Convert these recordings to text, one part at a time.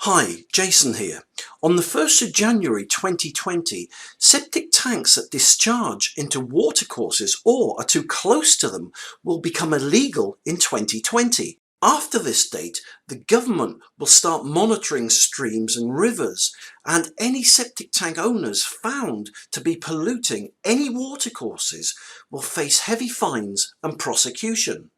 Hi, Jason here. On the 1st of January 2020, septic tanks that discharge into watercourses or are too close to them will become illegal in 2020. After this date, the government will start monitoring streams and rivers, and any septic tank owners found to be polluting any watercourses will face heavy fines and prosecution.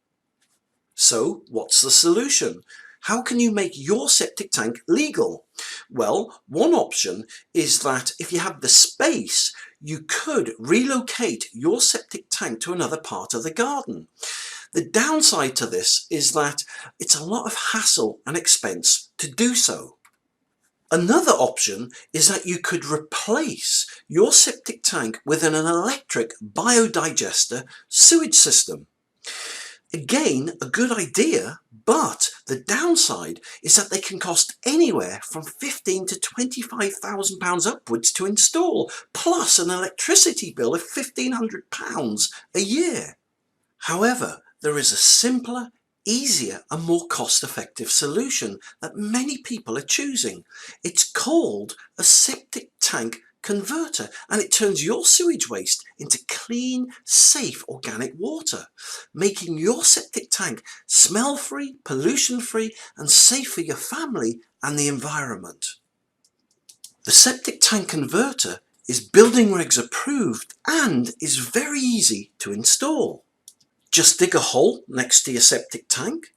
So, what's the solution? How can you make your septic tank legal? Well, one option is that if you have the space, you could relocate your septic tank to another part of the garden. The downside to this is that it's a lot of hassle and expense to do so. Another option is that you could replace your septic tank with an electric biodigester sewage system. Again, a good idea, but the downside is that they can cost anywhere from £15,000 to £25,000 upwards to install, plus an electricity bill of £1,500 a year. However, there is a simpler, easier and more cost-effective solution that many people are choosing. It's called a septic tank converter, and it turns your sewage waste into clean, safe organic water, making your septic tank smell-free, pollution-free and safe for your family and the environment. The septic tank converter is building regs approved and is very easy to install. Just dig a hole next to your septic tank,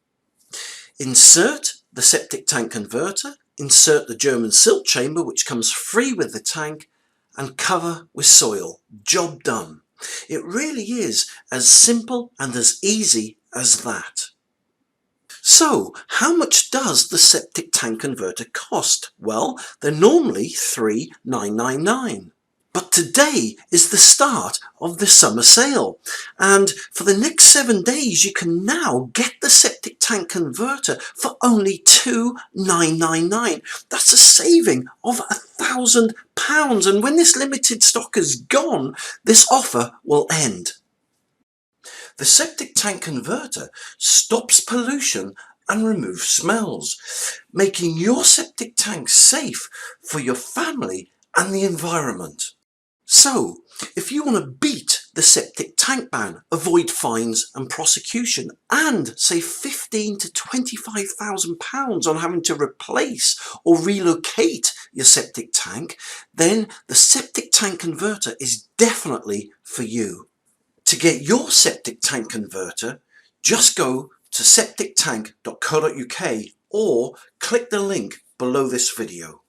insert the septic tank converter, insert the German silt chamber which comes free with the tank, and cover with soil. Job done. It really is as simple and as easy as that. So, how much does the septic tank converter cost? Well, they're normally $3,999. But today is the start of the summer sale, and for the next 7 days you can now get the septic tank converter for only $2,999. That's a saving of £1,000, and when this limited stock is gone, this offer will end. The septic tank converter stops pollution and removes smells, making your septic tank safe for your family and the environment. So, if you want to beat the septic tank ban, avoid fines and prosecution, and save £15,000 to £25,000 on having to replace or relocate your septic tank, then the septic tank converter is definitely for you. To get your septic tank converter, just go to septictank.co.uk or click the link below this video.